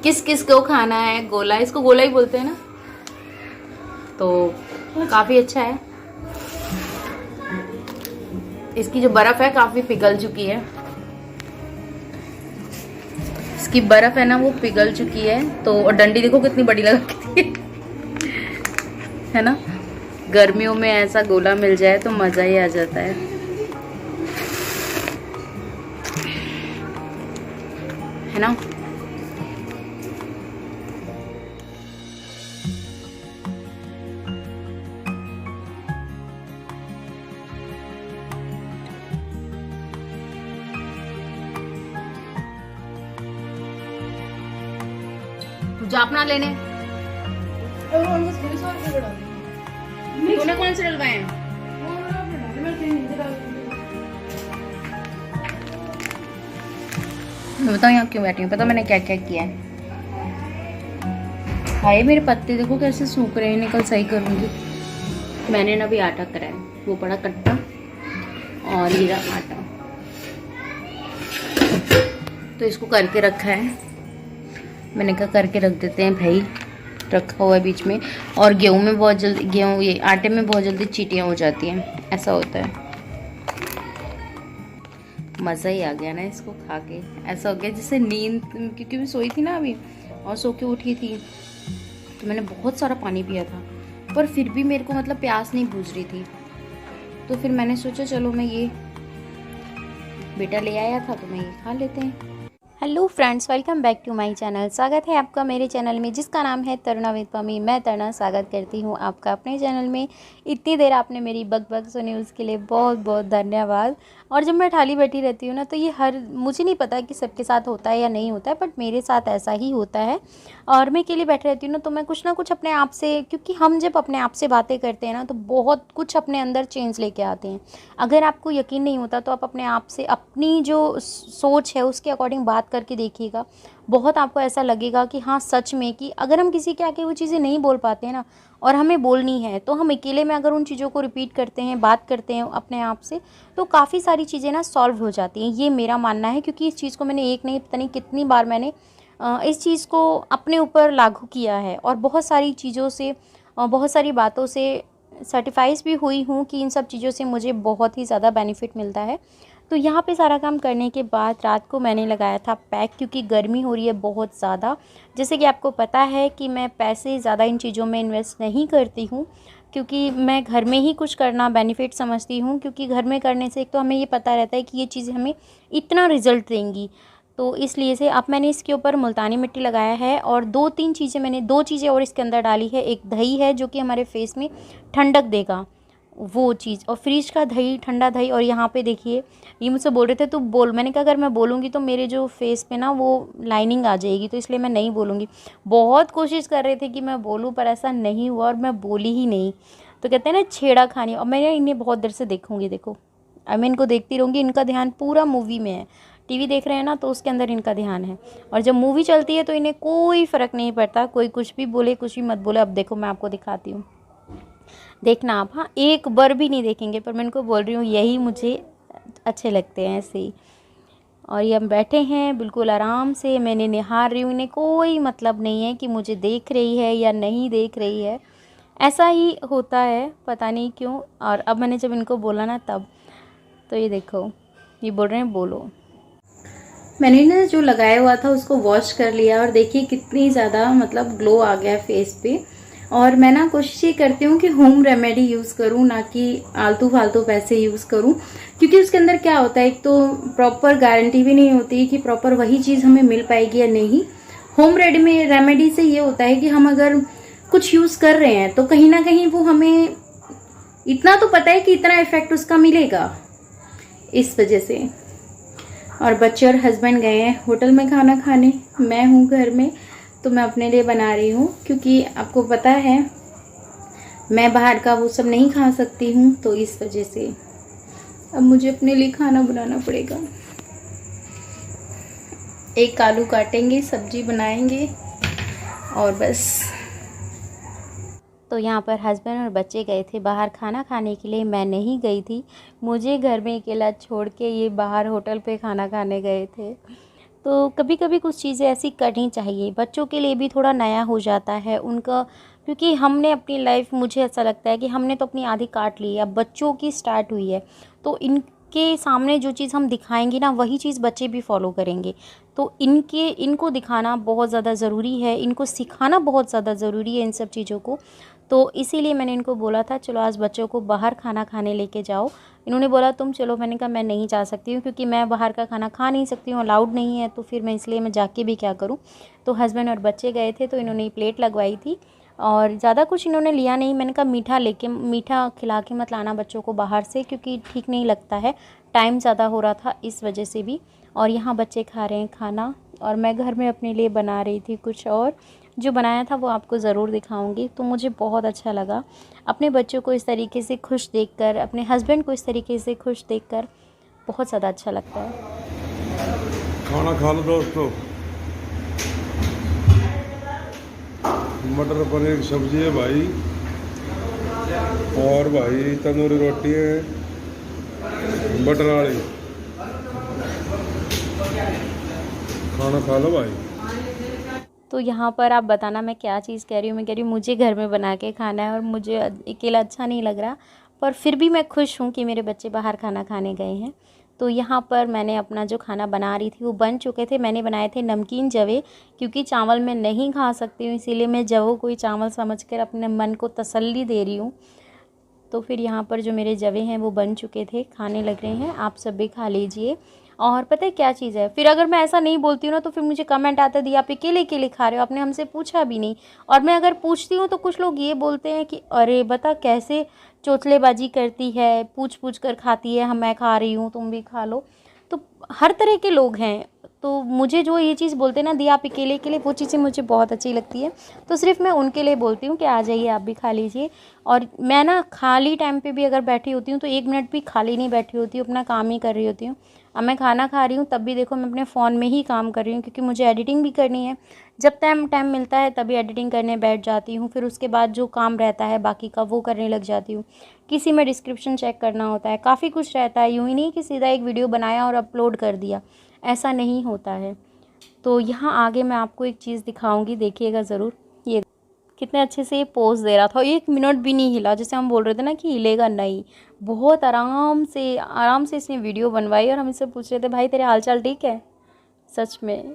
किस किस को खाना है गोला, इसको गोला ही बोलते हैं ना, तो काफ़ी अच्छा है। इसकी जो बर्फ़ है काफ़ी पिघल चुकी है, इसकी बर्फ़ है ना वो पिघल चुकी है। तो और डंडी देखो कितनी बड़ी लगा के है ना। गर्मियों में ऐसा गोला मिल जाए तो मज़ा ही आ जाता है ना। जा अपना लेने, तूने कौन से डलवाए हैं? मैं बताऊँ यहाँ क्यों बैठी हूँ, पता मैंने क्या क्या किया है। हाय मेरे पत्ते देखो कैसे सूख रहे हैं, इन्हें कल सही करूँगी। मैंने ना भी आटा कराया, वो पड़ा कट्टा और ये रहा आटा, तो इसको करके रखा है। मैंने कहा करके रख देते हैं भाई, रखा हुआ है बीच में। और गेहूं में बहुत जल्दी, गेहूं ये आटे में बहुत जल्दी चींटियाँ हो जाती हैं, ऐसा होता है। मज़ा ही आ गया ना इसको खा के, ऐसा हो गया जैसे नींद, क्योंकि मैं सोई थी ना अभी और सो के उठी थी, तो मैंने बहुत सारा पानी पिया था, पर फिर भी मेरे को मतलब प्यास नहीं बुझ रही थी। तो फिर मैंने सोचा चलो मैं ये, बेटा ले आया था तो मैं ये खा लेते हैं। Hello friends, welcome back to my channel. स्वागत है आपका मेरे चैनल में जिसका नाम है तरुणा विद पम्मी। मैं तरुणा स्वागत करती हूँ आपका अपने चैनल में। इतनी देर आपने मेरी बक बक सुनी उसके लिए बहुत बहुत धन्यवाद। और जब मैं ठाली बैठी रहती हूँ ना, तो ये मुझे नहीं पता कि सबके साथ होता है या नहीं होता है, बट मेरे साथ ऐसा ही होता है। और मैं अकेले बैठी रहती हूँ ना, तो मैं कुछ ना कुछ अपने आप से, क्योंकि हम जब अपने आप से बातें करते हैं ना, तो बहुत कुछ अपने अंदर चेंज लेके आते हैं। अगर आपको यकीन नहीं होता तो आप अपने आप से अपनी जो सोच है उसके अकॉर्डिंग बात करके देखिएगा। बहुत आपको ऐसा लगेगा कि हाँ सच में, कि अगर हम किसी के आगे वो चीज़ें नहीं बोल पाते हैं ना, और हमें बोलनी है, तो हम अकेले में अगर उन चीज़ों को रिपीट करते हैं, बात करते हैं अपने आप से, तो काफ़ी सारी चीज़ें ना सॉल्व हो जाती हैं। ये मेरा मानना है, क्योंकि इस चीज़ को मैंने एक नहीं पता नहीं कितनी बार मैंने इस चीज़ को अपने ऊपर लागू किया है। और बहुत सारी चीज़ों से, बहुत सारी बातों से सर्टिफाइज भी हुई हूँ कि इन सब चीज़ों से मुझे बहुत ही ज़्यादा बेनिफिट मिलता है। तो यहाँ पे सारा काम करने के बाद रात को मैंने लगाया था पैक, क्योंकि गर्मी हो रही है बहुत ज़्यादा। जैसे कि आपको पता है कि मैं पैसे ज़्यादा इन चीज़ों में इन्वेस्ट नहीं करती हूँ, क्योंकि मैं घर में ही कुछ करना बेनिफिट समझती हूँ। क्योंकि घर में करने से एक तो हमें ये पता रहता है कि ये चीज़ें हमें इतना रिज़ल्ट देंगी, तो इसलिए से अब मैंने इसके ऊपर मुल्तानी मिट्टी लगाया है। और दो चीज़ें और इसके अंदर डाली है। एक दही है जो कि हमारे फेस में ठंडक देगा, वो चीज़, और फ्रिज का दही, ठंडा दही। और यहाँ पे देखिए, ये मुझसे बोल रहे थे तो बोल, मैंने कहा अगर मैं बोलूँगी तो मेरे जो फेस पे ना वो लाइनिंग आ जाएगी, तो इसलिए मैं नहीं बोलूँगी। बहुत कोशिश कर रहे थे कि मैं बोलूँ, पर ऐसा नहीं हुआ और मैं बोली ही नहीं। तो कहते हैं ना छेड़ा खानी। और मैं इन्हें बहुत देर से देखूँगी, देखो अब मैं इनको देखती रहूँगी। इनका ध्यान पूरा मूवी में है, टीवी देख रहे हैं ना, तो उसके अंदर इनका ध्यान है। और जब मूवी चलती है तो इन्हें कोई फ़र्क नहीं पड़ता, कोई कुछ भी बोले कुछ भी मत बोले। अब देखो मैं आपको दिखाती हूँ, देखना आप। हाँ, एक बार भी नहीं देखेंगे, पर मैं इनको बोल रही हूँ यही मुझे अच्छे लगते हैं ऐसे ही। और ये हम बैठे हैं बिल्कुल आराम से, मैंने निहार रही हूँ। इन्हें कोई मतलब नहीं है कि मुझे देख रही है या नहीं देख रही है, ऐसा ही होता है पता नहीं क्यों। और अब मैंने जब इनको बोला ना तब, तो ये देखो ये बोल रहे हैं बोलो। मैंने ना जो लगाया हुआ था उसको वॉश कर लिया, और देखिए कितनी ज़्यादा मतलब ग्लो आ गया फेस पे। और मैं ना कोशिश ये करती हूँ कि होम रेमेडी यूज़ करूँ, ना कि आलतू फालतू पैसे यूज़ करूँ। क्योंकि उसके अंदर क्या होता है, एक तो प्रॉपर गारंटी भी नहीं होती कि प्रॉपर वही चीज़ हमें मिल पाएगी या नहीं। होम रेमेडी से ये होता है कि हम अगर कुछ यूज़ कर रहे हैं तो कहीं ना कहीं वो हमें इतना तो पता है कि इतना इफेक्ट उसका मिलेगा, इस वजह से। और बच्चे और हस्बैंड गए हैं होटल में खाना खाने, मैं हूँ घर में, तो मैं अपने लिए बना रही हूँ। क्योंकि आपको पता है मैं बाहर का वो सब नहीं खा सकती हूँ, तो इस वजह से अब मुझे अपने लिए खाना बनाना पड़ेगा। एक आलू काटेंगे, सब्जी बनाएंगे और बस। तो यहाँ पर हस्बैंड और बच्चे गए थे बाहर खाना खाने के लिए, मैं नहीं गई थी। मुझे घर में अकेला छोड़ के ये बाहर होटल पे खाना खाने गए थे। तो कभी कभी कुछ चीज़ें ऐसी करनी चाहिए, बच्चों के लिए भी थोड़ा नया हो जाता है उनका, क्योंकि हमने अपनी लाइफ, मुझे ऐसा लगता है कि हमने तो अपनी आधी काट ली है, अब बच्चों की स्टार्ट हुई है। तो इनके सामने जो चीज़ हम दिखाएंगे ना, वही चीज़ बच्चे भी फॉलो करेंगे। तो इनको दिखाना बहुत ज़्यादा ज़रूरी है, इनको सिखाना बहुत ज़्यादा ज़रूरी है इन सब चीज़ों को। तो इसीलिए मैंने इनको बोला था चलो आज बच्चों को बाहर खाना खाने लेके जाओ। इन्होंने बोला तुम चलो, मैंने कहा मैं नहीं जा सकती हूँ, क्योंकि मैं बाहर का खाना खा नहीं सकती हूँ, अलाउड नहीं है, तो फिर मैं इसलिए मैं जाके भी क्या करूँ। तो हस्बैंड और बच्चे गए थे, तो इन्होंने प्लेट लगवाई थी और ज़्यादा कुछ इन्होंने लिया नहीं। मैंने कहा मीठा खिला के मत लाना बच्चों को बाहर से, क्योंकि ठीक नहीं लगता है, टाइम ज़्यादा हो रहा था इस वजह से भी। और यहाँ बच्चे खा रहे हैं खाना, और मैं घर में अपने लिए बना रही थी कुछ और, जो बनाया था वो आपको ज़रूर दिखाऊंगी। तो मुझे बहुत अच्छा लगा अपने बच्चों को इस तरीके से खुश देखकर, अपने हस्बैंड को इस तरीके से खुश देखकर, बहुत ज़्यादा अच्छा लगता है। खाना खा लो दोस्तों। मटर पनीर की सब्जी है भाई, और भाई तंदूरी रोटी है बटर वाली। खाना खा लो भाई। तो यहाँ पर आप बताना मैं क्या चीज़ कह रही हूँ। मैं कह रही हूँ मुझे घर में बना के खाना है, और मुझे अकेला अच्छा नहीं लग रहा, पर फिर भी मैं खुश हूँ कि मेरे बच्चे बाहर खाना खाने गए हैं। तो यहाँ पर मैंने अपना जो खाना बना रही थी वो बन चुके थे। मैंने बनाए थे नमकीन जवे, क्योंकि चावल मैं नहीं खा सकती हूँ, इसीलिए मैं जवों को ही चावल समझकर अपने मन को तसल्ली दे रही हूँ। तो फिर यहाँ पर जो मेरे जवे हैं वो बन चुके थे, खाने लग रहे हैं, आप सब भी खा लीजिए। और पता है क्या चीज़ है, फिर अगर मैं ऐसा नहीं बोलती हूँ ना, तो फिर मुझे कमेंट आता है आप अकेले अकेले खा रहे हो, आपने हमसे पूछा भी नहीं। और मैं अगर पूछती हूँ तो कुछ लोग ये बोलते हैं कि अरे बता कैसे चोचलेबाजी करती है, पूछ पूछ कर खाती है, हम मैं खा रही हूँ तुम भी खा लो। तो हर तरह के लोग हैं, तो मुझे जो ये चीज़ बोलते हैं ना, दिया आप अकेले अकेले, वो चीज़ें मुझे बहुत अच्छी लगती है। तो सिर्फ मैं उनके लिए बोलती हूँ कि आ जाइए आप भी खा लीजिए। और मैं ना खाली टाइम पे भी अगर बैठी होती हूँ तो 1 मिनट भी खाली नहीं बैठी होती हूँ, अपना काम ही कर रही होती हूँ। अब मैं खाना खा रही हूँ तब भी देखो मैं अपने फ़ोन में ही काम कर रही हूँ, क्योंकि मुझे एडिटिंग भी करनी है। जब टाइम मिलता है तभी एडिटिंग करने बैठ जाती हूँ, फिर उसके बाद जो काम रहता है बाकी का वो करने लग जाती हूँ। किसी में डिस्क्रिप्शन चेक करना होता है, काफ़ी कुछ रहता है, यूँ ही नहीं कि सीधा एक वीडियो बनाया और अपलोड कर दिया, ऐसा नहीं होता है। तो यहाँ आगे मैं आपको एक चीज़ दिखाऊंगी, देखिएगा ज़रूर। ये कितने अच्छे से ये पोज दे रहा था, 1 मिनट भी नहीं हिला, जैसे हम बोल रहे थे ना कि हिलेगा नहीं। बहुत आराम से इसने वीडियो बनवाई, और हम इससे पूछ रहे थे भाई तेरे हाल चाल ठीक है। सच में